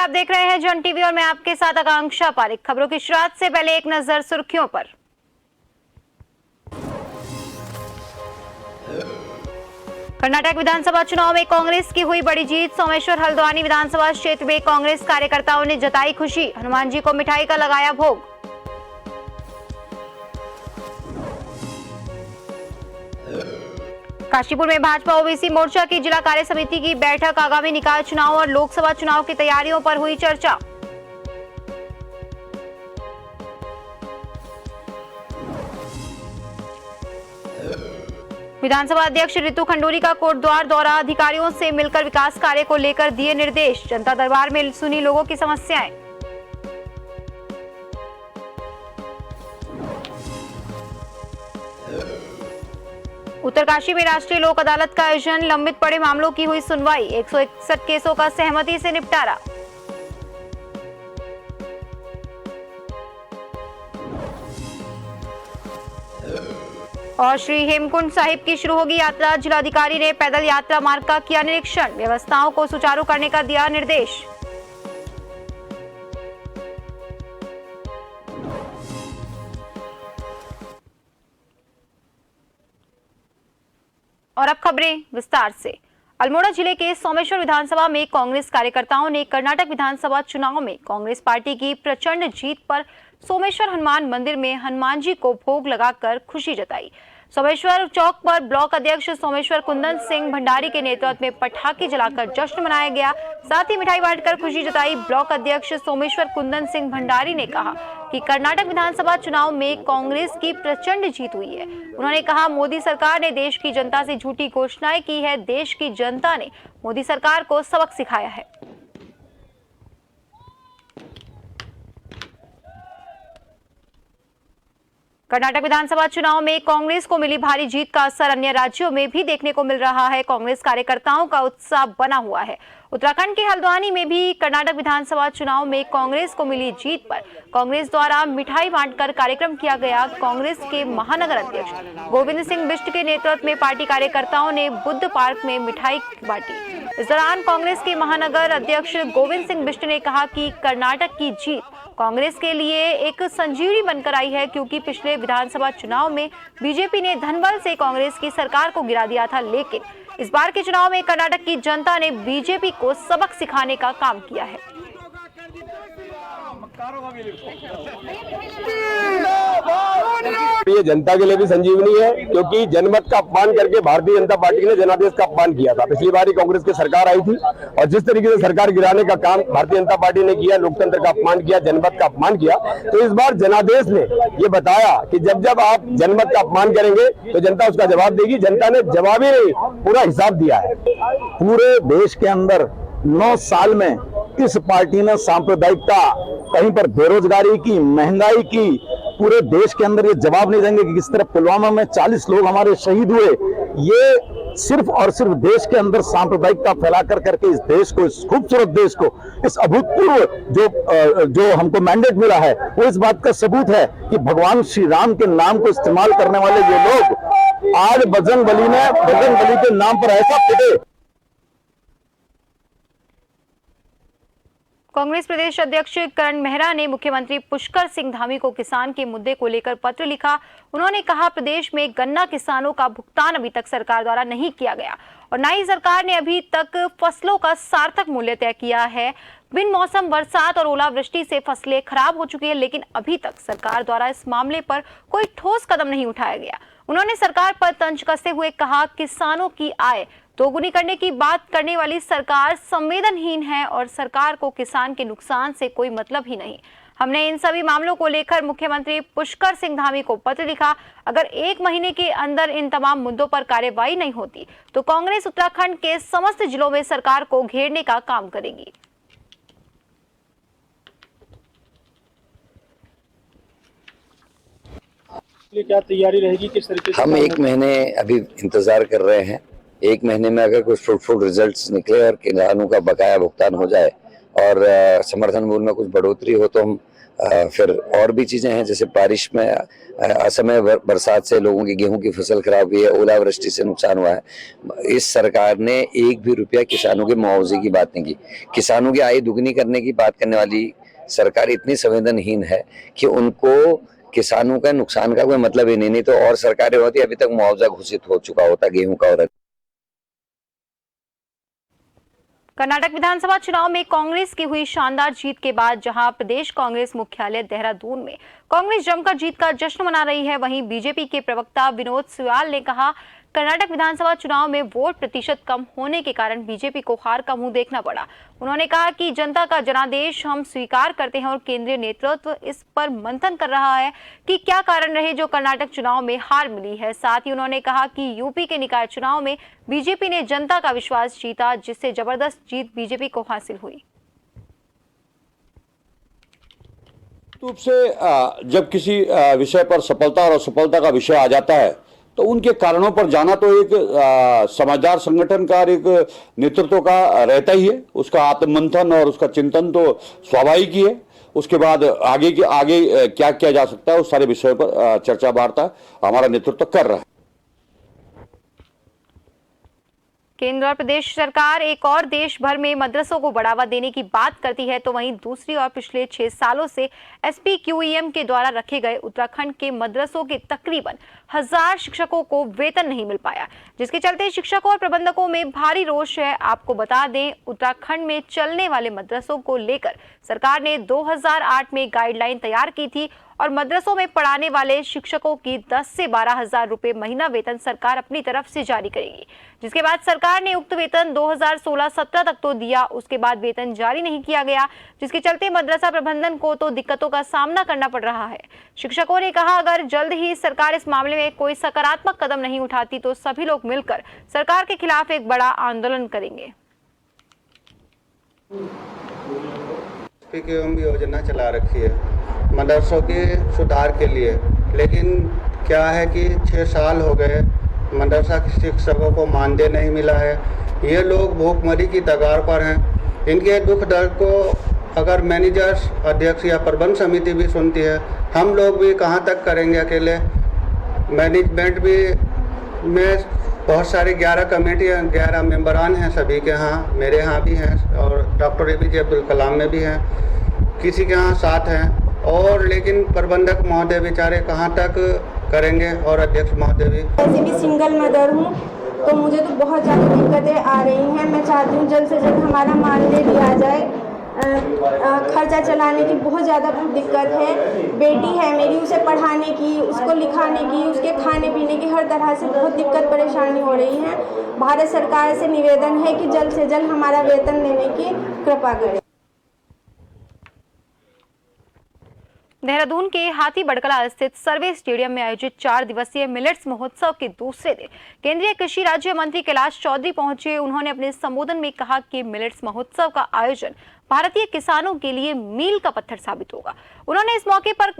आप देख रहे हैं जन टीवी और मैं आपके साथ आकांक्षा पारिक। खबरों की शुरुआत से पहले एक नजर सुर्खियों पर। कर्नाटक विधानसभा चुनाव में कांग्रेस की हुई बड़ी जीत। सोमेश्वर हल्द्वानी विधानसभा क्षेत्र में कांग्रेस कार्यकर्ताओं ने जताई खुशी। हनुमान जी को मिठाई का लगाया भोग। काशीपुर में भाजपा ओबीसी मोर्चा की जिला कार्य समिति की बैठक। आगामी निकाय चुनाव और लोकसभा चुनाव की तैयारियों पर हुई चर्चा। विधानसभा अध्यक्ष रितु खंडूरी का कोटद्वार दौरा। अधिकारियों से मिलकर विकास कार्य को लेकर दिए निर्देश। जनता दरबार में सुनी लोगों की समस्याएं। उत्तरकाशी में राष्ट्रीय लोक अदालत का आयोजन। लंबित पड़े मामलों की हुई सुनवाई। 161 केसों का सहमति से निपटारा। और श्री हेमकुंड साहिब की शुरू होगी यात्रा। जिलाधिकारी ने पैदल यात्रा मार्ग का किया निरीक्षण। व्यवस्थाओं को सुचारू करने का दिया निर्देश। और अब खबरें विस्तार से। अल्मोड़ा जिले के सोमेश्वर विधानसभा में कांग्रेस कार्यकर्ताओं ने कर्नाटक विधानसभा चुनाव में कांग्रेस पार्टी की प्रचंड जीत पर सोमेश्वर हनुमान मंदिर में हनुमान जी को भोग लगाकर खुशी जताई। सोमेश्वर चौक पर ब्लॉक अध्यक्ष सोमेश्वर कुंदन सिंह भंडारी के नेतृत्व में पटाखे जलाकर जश्न मनाया गया। साथ ही मिठाई बांटकर खुशी जताई। ब्लॉक अध्यक्ष सोमेश्वर कुंदन सिंह भंडारी ने कहा कि कर्नाटक विधानसभा चुनाव में कांग्रेस की प्रचंड जीत हुई है। उन्होंने कहा, मोदी सरकार ने देश की जनता से झूठी घोषणाएं की है। देश की जनता ने मोदी सरकार को सबक सिखाया है। कर्नाटक विधानसभा चुनाव में कांग्रेस को मिली भारी जीत का असर अन्य राज्यों में भी देखने को मिल रहा है। कांग्रेस कार्यकर्ताओं का उत्साह बना हुआ है। उत्तराखंड के हल्द्वानी में भी कर्नाटक विधानसभा चुनाव में कांग्रेस को मिली जीत पर कांग्रेस द्वारा मिठाई बांटकर कार्यक्रम किया गया। कांग्रेस के महानगर अध्यक्ष गोविंद सिंह बिष्ट के नेतृत्व में पार्टी कार्यकर्ताओं ने बुद्ध पार्क में मिठाई बांटी। इस दौरान कांग्रेस के महानगर अध्यक्ष गोविंद सिंह बिष्ट ने कहा कि कर्नाटक की जीत कांग्रेस के लिए एक संजीवनी बनकर आई है, क्योंकि पिछले विधानसभा चुनाव में बीजेपी ने धनबल से कांग्रेस की सरकार को गिरा दिया था, लेकिन इस बार के चुनाव में कर्नाटक की जनता ने बीजेपी को सबक सिखाने का काम किया है। ये जनता के लिए भी संजीवनी है, क्योंकि जनमत का अपमान करके भारतीय जनता पार्टी ने जनादेश का अपमान किया था। पिछली बार ही कांग्रेस की सरकार आई थी और जिस तरीके से सरकार गिराने का काम भारतीय जनता पार्टी ने किया, लोकतंत्र का अपमान किया, जनमत का अपमान किया, तो इस बार जनादेश ने ये बताया कि जब जब आप जनमत का अपमान करेंगे तो जनता उसका जवाब देगी। जनता ने जवाब ही नहीं, पूरा हिसाब दिया है। पूरे देश के अंदर 9 साल में इस पार्टी ने सांप्रदायिकता, कहीं पर बेरोजगारी की, महंगाई की, पूरे देश के अंदर ये जवाब नहीं देंगे कि किस तरह पुलवामा में 40 लोग हमारे शहीद हुए। ये सिर्फ और सिर्फ देश के अंदर सांप्रदायिकता फैला कर करके इस देश को, इस खूबसूरत देश को, इस अभूतपूर्व जो हमको मैंडेट मिला है, वो इस बात का सबूत है कि भगवान श्री राम के नाम को इस्तेमाल करने वाले ये लोग आज बजरंगबली के नाम पर ऐसा पिटे। कांग्रेस प्रदेश अध्यक्ष करण मेहरा ने मुख्यमंत्री पुष्कर सिंह धामी को किसान के मुद्दे को लेकर पत्र लिखा। उन्होंने कहा, प्रदेश में गन्ना किसानों का भुगतान अभी तक सरकार द्वारा नहीं किया गया और न ही सरकार ने अभी तक फसलों का सार्थक मूल्य तय किया है। बिन मौसम बरसात और ओलावृष्टि से फसलें खराब हो चुकी है, लेकिन अभी तक सरकार द्वारा इस मामले पर कोई ठोस कदम नहीं उठाया गया। उन्होंने सरकार पर तंज कसते हुए कहा, किसानों की आय दोगुनी करने की बात करने वाली सरकार संवेदनहीन है और सरकार को किसान के नुकसान से कोई मतलब ही नहीं। हमने इन सभी मामलों को लेकर मुख्यमंत्री पुष्कर सिंह धामी को पत्र लिखा। अगर 1 महीने के अंदर इन तमाम मुद्दों पर कार्यवाही नहीं होती तो कांग्रेस उत्तराखंड के समस्त जिलों में सरकार को घेरने का काम करेगी। क्या तैयारी रहेगी, किस तरीके से? हम 1 महीने अभी इंतजार कर रहे हैं। 1 महीने में अगर कुछ फ्रूटफुल रिजल्ट्स निकले और किसानों का बकाया भुगतान हो जाए और समर्थन मूल्य में कुछ बढ़ोतरी हो तो हम फिर और भी चीजें हैं, जैसे बारिश में असमय बरसात से लोगों की गेहूं की फसल खराब हुई है, ओलावृष्टि से नुकसान हुआ है। इस सरकार ने एक भी रुपया किसानों के मुआवजे की बात नहीं की। किसानों की आय दुगनी करने की बात करने वाली सरकार इतनी संवेदनहीन है कि उनको किसानों का नुकसान का कोई मतलब ही नहीं तो और सरकारें होती अभी तक मुआवजा घोषित हो चुका होता गेहूं का। और कर्नाटक विधानसभा चुनाव में कांग्रेस की हुई शानदार जीत के बाद जहां प्रदेश कांग्रेस मुख्यालय देहरादून में कांग्रेस जमकर जीत का जश्न मना रही है, वहीं बीजेपी के प्रवक्ता विनोद सुयाल ने कहा कर्नाटक विधानसभा चुनाव में वोट प्रतिशत कम होने के कारण बीजेपी को हार का मुंह देखना पड़ा। उन्होंने कहा कि जनता का जनादेश हम स्वीकार करते हैं और केंद्रीय नेतृत्व इस पर मंथन कर रहा है कि क्या कारण रहे जो कर्नाटक चुनाव में हार मिली है। साथ ही उन्होंने कहा कि यूपी के निकाय चुनाव में बीजेपी ने जनता का विश्वास जीता, जिससे जबरदस्त जीत बीजेपी को हासिल हुई। रूप से जब किसी विषय पर सफलता और असफलता का विषय आ जाता है तो उनके कारणों पर जाना तो एक समझदार संगठन का एक नेतृत्व का रहता ही है। उसका आत्ममंथन और उसका चिंतन तो स्वाभाविक ही है। उसके बाद आगे क्या किया जा सकता है उस सारे विषयों पर चर्चा वार्ता हमारा नेतृत्व कर रहा है। केंद्र और प्रदेश सरकार एक और देश भर में मदरसों को बढ़ावा देने की बात करती है तो वहीं दूसरी ओर पिछले 6 सालों से SPQEM के द्वारा रखे गए उत्तराखंड के मदरसों के तकरीबन 1000 शिक्षकों को वेतन नहीं मिल पाया, जिसके चलते शिक्षकों और प्रबंधकों में भारी रोष है। आपको बता दें, उत्तराखंड में चलने वाले मदरसों को लेकर सरकार ने 2008 में गाइडलाइन तैयार की थी और मदरसों में पढ़ाने वाले शिक्षकों की 10 से 12 हजार रुपए महीना वेतन सरकार अपनी तरफ से जारी करेगी, जिसके बाद सरकार ने उक्त वेतन 2016-17 तक तो दिया, उसके बाद वेतन जारी नहीं किया गया, जिसके चलते मदरसा प्रबंधन को तो दिक्कतों का सामना करना पड़ रहा है। शिक्षकों ने कहा अगर जल्द ही सरकार इस मामले में कोई सकारात्मक कदम नहीं उठाती तो सभी लोग मिलकर सरकार के खिलाफ एक बड़ा आंदोलन करेंगे। SPQEM योजना चला रखी है मदरसों के सुधार के लिए, लेकिन क्या है कि 6 साल हो गए मदरसा शिक्षकों को मानदेय नहीं मिला है। ये लोग भूखमरी की कगार पर हैं। इनके दुख दर्द को अगर मैनेजर्स, अध्यक्ष या प्रबंध समिति भी सुनती है, हम लोग भी कहाँ तक करेंगे अकेले। मैनेजमेंट भी में बहुत सारी 11 कमेटियाँ, 11 मेंबरान हैं, सभी के यहाँ, मेरे यहाँ भी हैं और डॉक्टर APJ अब्दुल कलाम में भी हैं, किसी के यहाँ 7 हैं। और लेकिन प्रबंधक महोदय बेचारे कहाँ तक करेंगे और अध्यक्ष महोदय भी। वैसे भी सिंगल मदर हूँ तो मुझे तो बहुत ज़्यादा दिक्कतें आ रही हैं। मैं चाहती हूँ जल्द से जल्द हमारा मानदेय दिया जाए। खर्चा चलाने की बहुत ज़्यादा दिक्कत है। बेटी है मेरी, उसे पढ़ाने की, उसको लिखाने की, उसके खाने पीने की हर तरह से बहुत दिक्कत परेशानी हो रही है। भारत सरकार से निवेदन है कि जल्द से जल्द हमारा वेतन देने की कृपा करें। देहरादून के हाथी बड़कला स्थित सर्वे स्टेडियम में आयोजित 4 दिवसीय मिलेट्स महोत्सव के दूसरे दिन केंद्रीय कृषि राज्य मंत्री कैलाश चौधरी पहुंचे। उन्होंने अपने संबोधन में कहा कि मिलेट्स महोत्सव का आयोजन भारतीय किसानों के लिए मील का पत्थर साबित होगा। उन्होंने इस मौके पर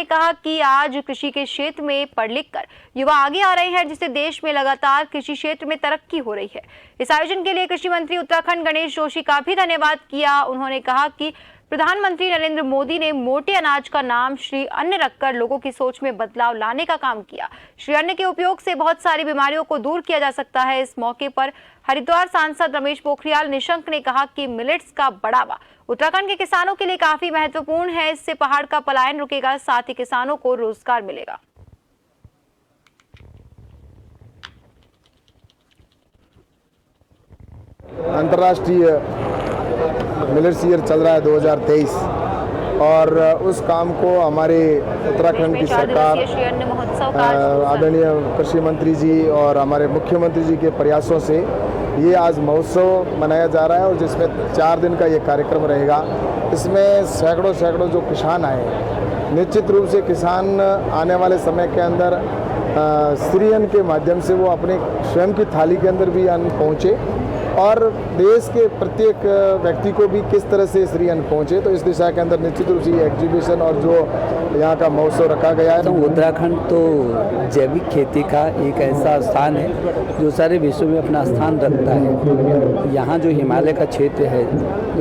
कहा कि आज कृषि के क्षेत्र में पढ़ लिख कर युवा आगे आ रहे हैं, जिससे देश में लगातार कृषि क्षेत्र में तरक्की हो रही है। इस आयोजन के लिए कृषि मंत्री उत्तराखंड गणेश जोशी का भी धन्यवाद किया। उन्होंने कहा कि प्रधानमंत्री नरेंद्र मोदी ने मोटे अनाज का नाम श्री अन्न रखकर लोगों की सोच में बदलाव लाने का काम किया। श्री अन्न के उपयोग से बहुत सारी बीमारियों को दूर किया जा सकता है। इस मौके पर हरिद्वार सांसद रमेश पोखरियाल निशंक ने कहा कि मिलेट्स का बढ़ावा उत्तराखंड के किसानों के लिए काफी महत्वपूर्ण है। इससे पहाड़ का पलायन रुकेगा, साथ ही किसानों को रोजगार मिलेगा। अंतर्राष्ट्रीय मिलेट्स ईयर चल रहा है 2023 और उस काम को हमारे उत्तराखंड की सरकार, आदरणीय कृषि मंत्री जी और हमारे मुख्यमंत्री जी के प्रयासों से ये आज महोत्सव मनाया जा रहा है और जिसमें 4 दिन का ये कार्यक्रम रहेगा। इसमें सैकड़ों जो किसान आए, निश्चित रूप से किसान आने वाले समय के अंदर श्री अन्न के माध्यम से वो अपने स्वयं की थाली के अंदर भी अन्न पहुँचे और देश के प्रत्येक व्यक्ति को भी किस तरह से श्री अन्न पहुँचे। तो इस दिशा के अंदर निश्चित रूप से ये एग्जीबिशन और जो यहाँ का महोत्सव रखा गया है। तो उत्तराखंड तो जैविक खेती का एक ऐसा स्थान है जो सारे विश्व में अपना स्थान रखता है। यहाँ जो हिमालय का क्षेत्र है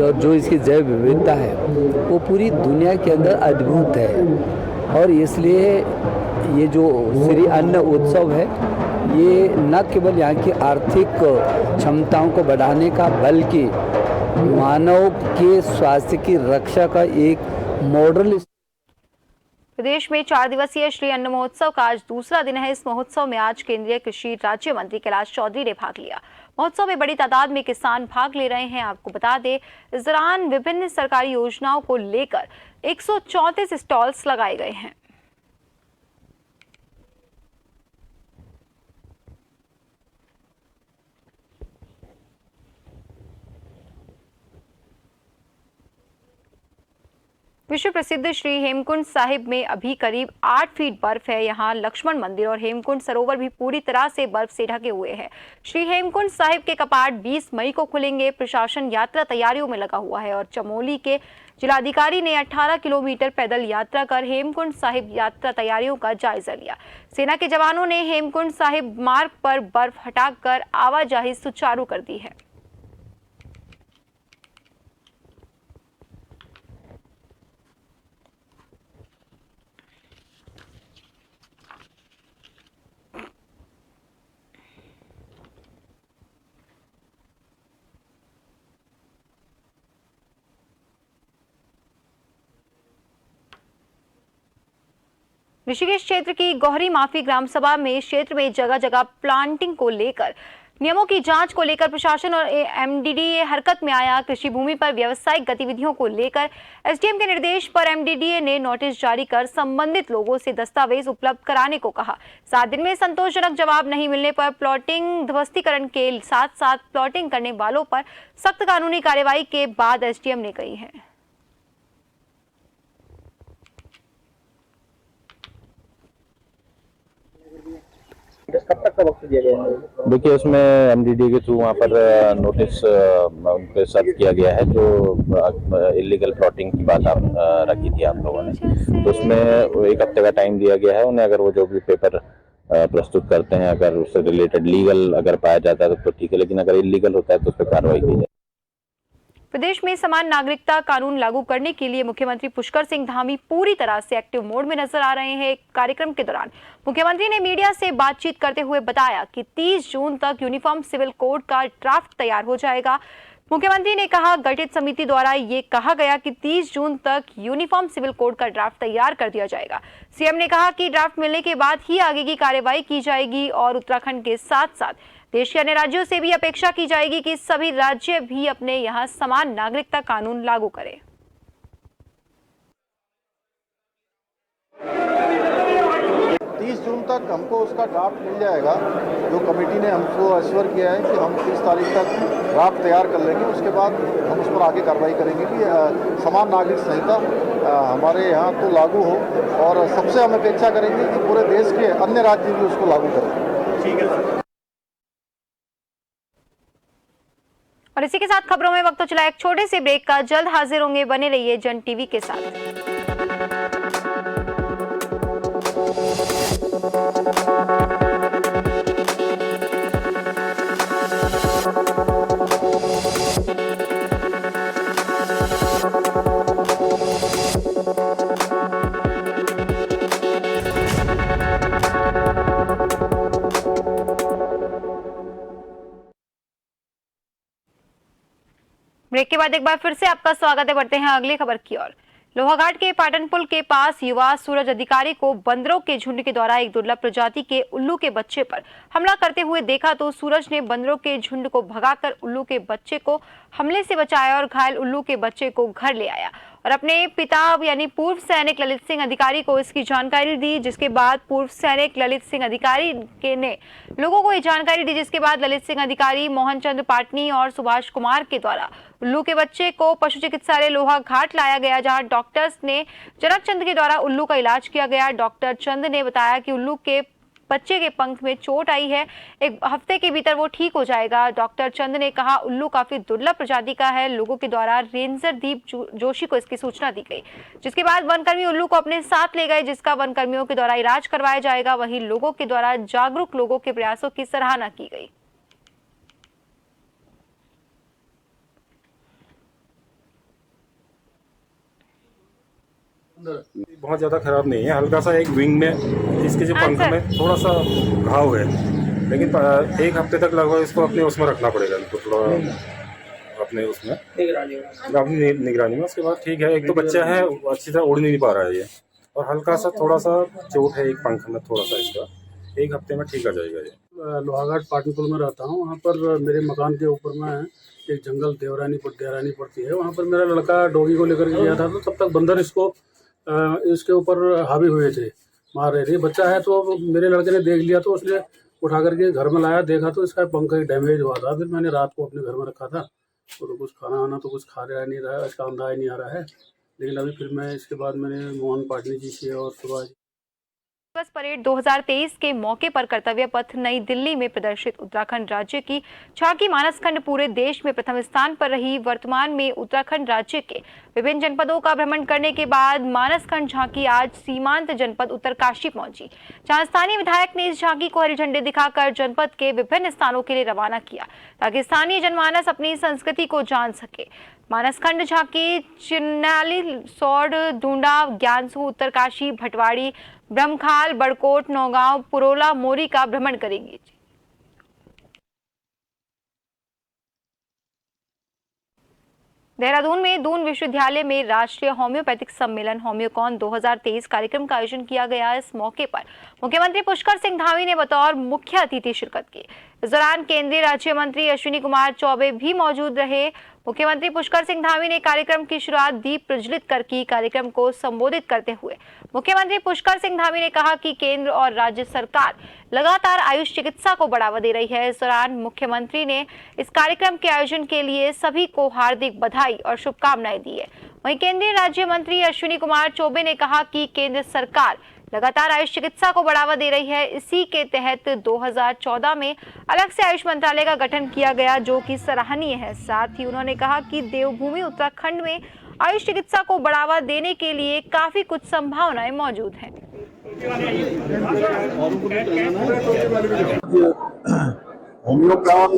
और जो इसकी जैव विविधता है वो पूरी दुनिया के अंदर अद्भुत है। और इसलिए ये जो श्री अन्न उत्सव है ये न केवल यहाँ की आर्थिक क्षमताओं को बढ़ाने का बल्कि मानव के स्वास्थ्य की रक्षा का एक मॉडल। प्रदेश में 4 दिवसीय श्री अन्न महोत्सव का आज दूसरा दिन है। इस महोत्सव में आज केंद्रीय कृषि राज्य मंत्री कैलाश चौधरी ने भाग लिया। महोत्सव में बड़ी तादाद में किसान भाग ले रहे हैं। आपको बता दें, इस दौरान विभिन्न सरकारी योजनाओं को लेकर 134 स्टॉल्स लगाए गए हैं। विश्व प्रसिद्ध श्री हेमकुंड साहिब में अभी करीब 8 फीट बर्फ है। यहाँ लक्ष्मण मंदिर और हेमकुंड सरोवर भी पूरी तरह से बर्फ से ढके हुए हैं। श्री हेमकुंड साहिब के कपाट 20 मई को खुलेंगे। प्रशासन यात्रा तैयारियों में लगा हुआ है और चमोली के जिलाधिकारी ने 18 किलोमीटर पैदल यात्रा कर हेमकुंड साहिब यात्रा तैयारियों का जायजा लिया। सेना के जवानों ने हेमकुंड साहिब मार्ग पर बर्फ हटाकर आवाजाही सुचारू कर दी है। ऋषिकेश क्षेत्र की गौहरी माफी ग्राम सभा में क्षेत्र में जगह जगह प्लांटिंग को लेकर नियमों की जांच को लेकर प्रशासन और एमडीडीए हरकत में आया। कृषि भूमि पर व्यावसायिक गतिविधियों को लेकर एसडीएम के निर्देश पर एमडीडीए ने नोटिस जारी कर संबंधित लोगों से दस्तावेज उपलब्ध कराने को कहा। 7 दिन में संतोषजनक जवाब नहीं मिलने पर प्लॉटिंग ध्वस्तीकरण के साथ साथ प्लॉटिंग करने वालों पर सख्त कानूनी कार्रवाई के बाद एसडीएम ने कही है। कब तक का वक्त दिया गया है? देखिए, उसमें एमडीडी के थ्रू वहाँ पर नोटिस उन पे सर्व किया गया है। जो इलीगल प्लॉटिंग की बात आप रखी थी आप लोगों ने, तो उसमें 1 हफ्ते का टाइम दिया गया है उन्हें। अगर वो जो भी पेपर प्रस्तुत करते हैं, अगर उससे रिलेटेड लीगल अगर पाया जाता है तो ठीक है, लेकिन अगर इलीगल होता है तो उस पर कार्रवाई की जाए। प्रदेश में समान नागरिकता कानून लागू करने के लिए मुख्यमंत्री पुष्कर सिंह धामी पूरी तरह से एक्टिव मोड में नजर आ रहे हैं। एक कार्यक्रम के दौरान मुख्यमंत्री ने मीडिया से बातचीत करते हुए बताया कि 30 जून तक यूनिफॉर्म सिविल कोड का ड्राफ्ट तैयार हो जाएगा। मुख्यमंत्री ने कहा, गठित समिति द्वारा ये कहा गया कि 30 जून तक यूनिफॉर्म सिविल कोड का ड्राफ्ट तैयार कर दिया जाएगा। सीएम ने कहा कि ड्राफ्ट मिलने के बाद ही आगे की कार्रवाई की जाएगी और उत्तराखंड के साथ साथ देश के अन्य राज्यों से भी अपेक्षा की जाएगी कि सभी राज्य भी अपने यहाँ समान नागरिकता कानून लागू करें। 30 जून तक हमको उसका ड्राफ्ट मिल जाएगा। जो कमेटी ने हमको अश्योर किया है कि हम 30 तारीख तक ड्राफ्ट तैयार कर लेंगे। उसके बाद हम उस पर आगे कार्रवाई करेंगे कि समान नागरिक संहिता हमारे यहाँ तो लागू हो और सबसे हम अपेक्षा करेंगे कि पूरे देश के अन्य राज्य भी उसको लागू करें। ठीक है। और इसी के साथ खबरों में वक्त तो चला एक छोटे से ब्रेक का। जल्द हाजिर होंगे, बने रहिए जन टीवी के साथ। ब्रेक के बाद एक बार फिर से आपका स्वागत है। बढ़ते हैं अगली खबर की ओर। लोहाघाट के पाटन पुल के पास युवा सूरज अधिकारी को बंदरों के झुंड के द्वारा एक दुर्लभ प्रजाति के उल्लू के बच्चे पर हमला करते हुए देखा तो सूरज ने बंदरों के झुंड को भगाकर उल्लू के बच्चे को हमले से बचाया और घायल उल्लू के बच्चे को घर ले आया और अपने पिता यानी पूर्व सैनिक ललित सिंह अधिकारी को इसकी जानकारी दी। जिसके बाद पूर्व सैनिक ललित सिंह अधिकारी ने लोगों को ये जानकारी दी, जिसके बाद ललित सिंह अधिकारी मोहन चंद्र पाटनी और सुभाष कुमार के द्वारा उल्लू के बच्चे को पशु चिकित्सालय लोहाघाट लाया गया, जहां डॉक्टर्स ने जनक चंद के द्वारा उल्लू का इलाज किया गया। डॉक्टर चंद ने बताया कि उल्लू के बच्चे के पंख में चोट आई है। 1 हफ्ते के भीतर वो ठीक हो जाएगा। डॉक्टर चंद ने कहा, उल्लू काफी दुर्लभ प्रजाति का है। लोगों के द्वारा रेंजर दीप जोशी को इसकी सूचना दी गई, जिसके बाद वनकर्मी उल्लू को अपने साथ ले गए, जिसका वनकर्मियों के द्वारा इलाज करवाया जाएगा। वहीं लोगों के द्वारा जागरूक लोगों के प्रयासों की सराहना की गई। बहुत ज्यादा खराब नहीं है, हल्का सा एक विंग में इसके जो पंख में थोड़ा सा घाव है, लेकिन 1 हफ्ते तक लगभग इसको अपने उसमें रखना पड़ेगा, इनको थोड़ा अपने उसमें अपनी निगरानी में। उसके बाद ठीक है। एक तो बच्चा है, अच्छी तरह उड़ नहीं पा रहा है ये, और हल्का सा थोड़ा सा चोट है एक पंख में थोड़ा सा इसका। 1 हफ्ते में ठीक आ जाएगा ये। लोहाघाट पाटनपुर में रहता हूँ। वहाँ पर मेरे मकान के ऊपर में एक जंगल देवरानी पड़ती है। वहाँ पर मेरा लड़का डॉगी को लेकर के गया था, तो तब तक बंदर इसके ऊपर हावी हुए थे, मार रहे थे। बच्चा है तो मेरे लड़के ने देख लिया, तो उसने उठा करके घर में लाया, देखा तो इसका पंख डैमेज हुआ था। फिर मैंने रात को अपने घर में रखा था, तो कुछ खाना वाना तो कुछ खा रहा नहीं रहा, इसका अंदाज नहीं आ रहा है। लेकिन अभी फिर मैं इसके बाद मैंने मोहन पाटनी जी से और सुभाष दिवस परेड 2023 के मौके पर कर्तव्य पथ नई दिल्ली में प्रदर्शित उत्तराखंड राज्य की झांकी मानसखंड पूरे देश में प्रथम स्थान पर रही। वर्तमान में उत्तराखंड राज्य के विभिन्न जनपदों का भ्रमण करने के बाद मानसखंड झांकी आज सीमांत जनपद उत्तरकाशी पहुंची, जहां स्थानीय विधायक ने इस झांकी को हरी झंडी दिखाकर जनपद के विभिन्न स्थानों के लिए रवाना किया, ताकि स्थानीय जनमानस अपनी संस्कृति को जान सके। मानसखंड झांकी चिन्नाली, सौड़, ढूंढा, ज्ञानसू, उत्तरकाशी, भटवाड़ी, ब्रह्मखाल, बड़कोट, नौगांव, पुरोला, मोरी का भ्रमण करेंगी। देहरादून में दून विश्वविद्यालय में राष्ट्रीय होम्योपैथिक सम्मेलन होम्योकॉन 2023 कार्यक्रम का आयोजन किया गया। इस मौके पर मुख्यमंत्री पुष्कर सिंह धामी ने बतौर मुख्य अतिथि शिरकत की। इस दौरान केंद्रीय राज्य मंत्री अश्विनी कुमार चौबे भी मौजूद रहे। मुख्यमंत्री पुष्कर सिंह धामी ने कार्यक्रम की शुरुआत दीप प्रज्वलित कर की। कार्यक्रम को संबोधित करते हुए मुख्यमंत्री पुष्कर सिंह धामी ने कहा कि केंद्र और राज्य सरकार लगातार आयुष चिकित्सा को बढ़ावा दे रही है। इस दौरान मुख्यमंत्री ने इस कार्यक्रम के आयोजन के लिए सभी को हार्दिक बधाई और शुभकामनाएं दी है। वहीं केंद्रीय राज्य मंत्री अश्विनी कुमार चौबे ने कहा कि केंद्र सरकार लगातार आयुष चिकित्सा को बढ़ावा दे रही है। इसी के तहत 2014 में अलग से आयुष मंत्रालय का गठन किया गया, जो कि सराहनीय है। साथ ही उन्होंने कहा कि देवभूमि उत्तराखंड में आयुष चिकित्सा को बढ़ावा देने के लिए काफी कुछ संभावनाएं मौजूद हैं। होम्योकॉन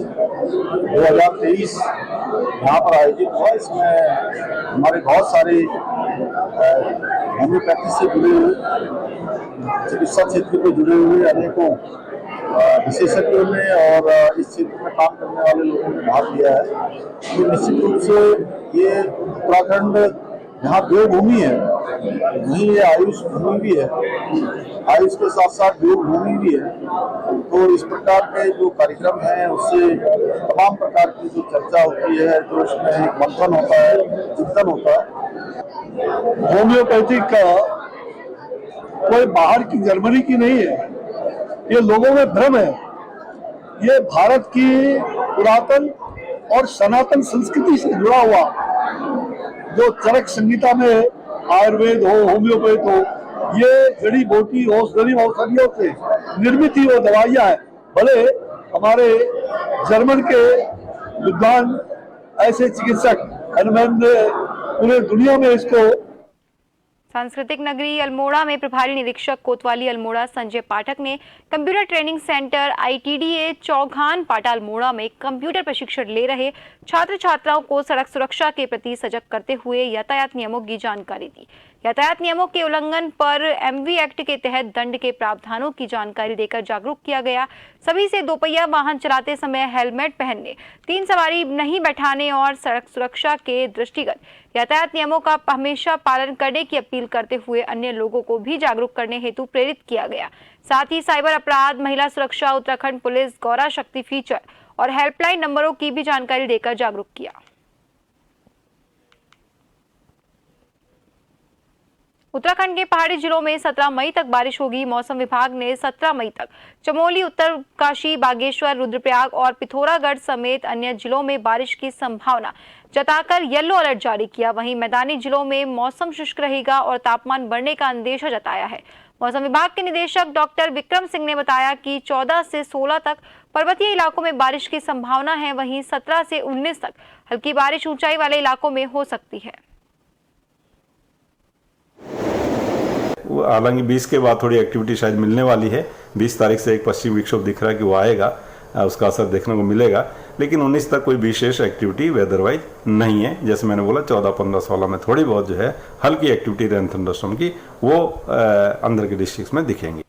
2023 यहाँ पर आयोजित हुआ। इसमें हमारे बहुत सारे होम्योपैथी से जुड़े हुए, चिकित्सा क्षेत्र में जुड़े हुए अनेकों विशेषज्ञों ने और इस क्षेत्र में काम करने वाले लोगों ने भाग लिया है। तो निश्चित रूप से ये उत्तराखंड यहाँ देवभूमि है, वहीं ये आयुष भूमि भी है, आयुष के साथ साथ देवभूमि भी है। तो इस प्रकार के जो कार्यक्रम हैं उससे तमाम प्रकार की जो चर्चा होती है, जो उसमें एक मंथन होता है, चिंतन होता है। होम्योपैथिक का कोई बाहर की जर्मनी की नहीं है, ये लोगों में भ्रम है। ये भारत की पुरातन और सनातन संस्कृति से जुड़ा हुआ, जो चरक संहिता में आयुर्वेद हो, होम्योपैथ हो, ये जड़ी बूटी औषधियों से निर्मित ही वो दवाइयाँ हैं। भले हमारे जर्मन के विद्वान ऐसे चिकित्सक पूरे दुनिया में इसको। सांस्कृतिक नगरी अल्मोड़ा में प्रभारी निरीक्षक कोतवाली अल्मोड़ा संजय पाठक ने कंप्यूटर ट्रेनिंग सेंटर ITDA चौघान पाटा अल्मोड़ा में कंप्यूटर प्रशिक्षण ले रहे छात्र छात्राओं को सड़क सुरक्षा के प्रति सजग करते हुए यातायात नियमों की जानकारी दी। यातायात नियमों के उल्लंघन पर MV एक्ट के तहत दंड के प्रावधानों की जानकारी देकर जागरूक किया गया। सभी से दोपहिया वाहन चलाते समय हेलमेट पहनने, 3 सवारी नहीं बैठाने और सड़क सुरक्षा के दृष्टिगत यातायात नियमों का हमेशा पालन करने की अपील करते हुए अन्य लोगों को भी जागरूक करने हेतु प्रेरित किया गया। साथ ही साइबर अपराध, महिला सुरक्षा, उत्तराखंड पुलिस, गौरा शक्ति फीचर और हेल्पलाइन नंबरों की भी जानकारी देकर जागरूक किया। उत्तराखंड के पहाड़ी जिलों में 17 मई तक बारिश होगी। मौसम विभाग ने 17 मई तक चमोली, उत्तरकाशी, बागेश्वर, रुद्रप्रयाग और पिथौरागढ़ समेत अन्य जिलों में बारिश की संभावना जताकर येलो अलर्ट जारी किया। वहीं मैदानी जिलों में मौसम शुष्क रहेगा और तापमान बढ़ने का अंदेशा जताया है। मौसम विभाग के निदेशक डॉक्टर विक्रम सिंह ने बताया कि 14 से 16 तक पर्वतीय इलाकों में बारिश की संभावना है। वहीं 17 से 19 तक हल्की बारिश ऊंचाई वाले इलाकों में हो सकती है। हालांकि 20 के बाद थोड़ी एक्टिविटी शायद मिलने वाली है। 20 तारीख से एक पश्चिमी विक्षोभ दिख रहा है कि वो आएगा, उसका असर देखने को मिलेगा। लेकिन 19 तक कोई विशेष एक्टिविटी वेदर वाइज नहीं है। जैसे मैंने बोला 14, 15, 16 में थोड़ी बहुत जो है हल्की एक्टिविटी रेन थंडरस्टॉर्म की वो अंदर के डिस्ट्रिक्ट्स में दिखेंगी।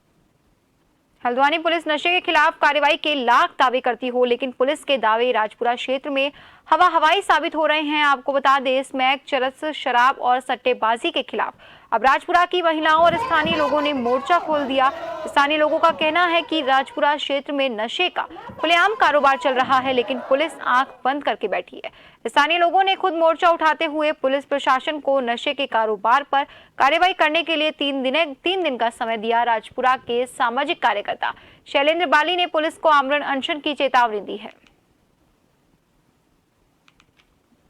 हल्द्वानी पुलिस नशे के खिलाफ कार्रवाई के लाख दावे करती हो, लेकिन पुलिस के दावे राजपुरा क्षेत्र में हवाई साबित हो रहे हैं। आपको बता दें, स्मैक, चरस, शराब और सट्टेबाजी के खिलाफ अब राजपुरा की महिलाओं और स्थानीय लोगों ने मोर्चा खोल दिया। स्थानीय लोगों का कहना है कि राजपुरा क्षेत्र में नशे का खुलेआम कारोबार चल रहा है, लेकिन पुलिस आंख बंद करके बैठी है। स्थानीय लोगों ने खुद मोर्चा उठाते हुए पुलिस प्रशासन को नशे के कारोबार पर कार्रवाई करने के लिए 3 दिन का समय दिया। राजपुरा के सामाजिक कार्यकर्ता शैलेंद्र बाली ने पुलिस को आमरण अनशन की चेतावनी दी है।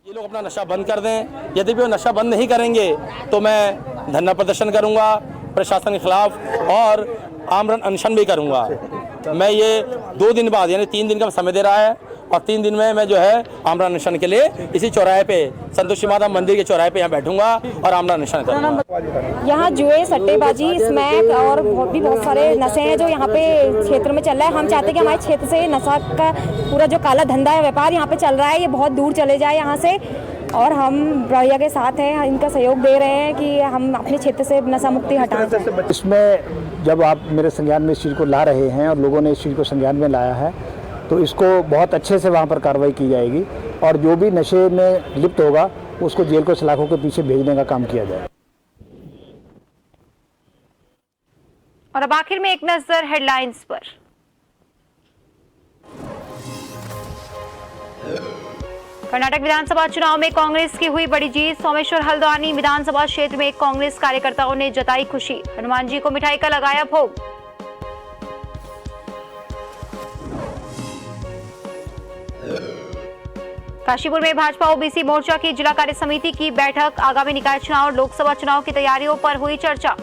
ये लोग अपना नशा बंद कर दें। यदि वो नशा बंद नहीं करेंगे तो मैं धरना प्रदर्शन करूंगा प्रशासन के खिलाफ और आमरण अनशन भी करूंगा। मैं ये 2 दिन बाद यानी 3 दिन का समय दे रहा है और 3 दिन में मैं जो है आमरण अनशन के लिए इसी चौराहे पे संतोषी माता मंदिर के चौराहे पे यहाँ बैठूंगा और आमरण अनशन करूंगा। यहाँ जुए, सट्टेबाजी, स्मैक और भी बहुत सारे नशे हैं जो यहाँ पे क्षेत्र में चल रहा है। हम चाहते हैं कि हमारे क्षेत्र से नशा का पूरा जो काला धंधा है, व्यापार यहाँ पे चल रहा है, ये बहुत दूर चले जाए यहाँ से। और हम भैया के साथ हैं, इनका सहयोग दे रहे हैं कि हम अपने क्षेत्र से नशा मुक्ति हटाएं। इसमें जब आप मेरे संज्ञान में इस चीज़ को ला रहे हैं और लोगों ने इस चीज़ को संज्ञान में लाया है तो इसको बहुत अच्छे से वहाँ पर कार्रवाई की जाएगी और जो भी नशे में लिप्त होगा उसको जेल को सलाखों के पीछे भेजने का काम किया जाए। और अब आखिर में एक नजर हेडलाइंस पर। कर्नाटक विधानसभा चुनाव में कांग्रेस की हुई बड़ी जीत। सोमेश्वर हल्द्वानी विधानसभा क्षेत्र में कांग्रेस कार्यकर्ताओं ने जताई खुशी। हनुमान जी को मिठाई का लगाया भोग। काशीपुर में भाजपा ओबीसी मोर्चा की जिला कार्य समिति की बैठक। आगामी निकाय चुनाव और लोकसभा चुनाव की तैयारियों पर हुई चर्चा।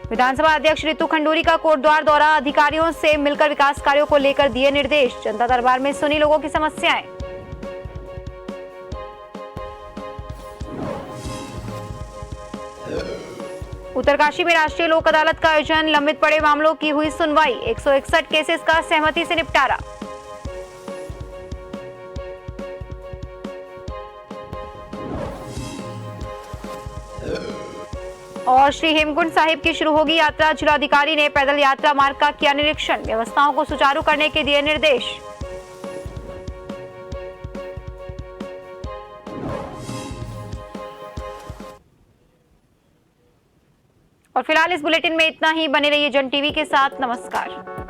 विधानसभा अध्यक्ष रितु खंडूरी का कोटद्वार दौरा। अधिकारियों से मिलकर विकास कार्यों को लेकर दिए निर्देश। जनता दरबार में सुनी लोगों की समस्याएं। उत्तरकाशी में राष्ट्रीय लोक अदालत का आयोजन। लंबित पड़े मामलों की हुई सुनवाई। 161 केसेस का सहमति से निपटारा। और श्री हेमकुंड साहिब की शुरू होगी यात्रा। जिलाधिकारी ने पैदल यात्रा मार्ग का किया निरीक्षण। व्यवस्थाओं को सुचारू करने के दिए निर्देश। और फिलहाल इस बुलेटिन में इतना ही। बने रहिए जन टीवी के साथ। नमस्कार।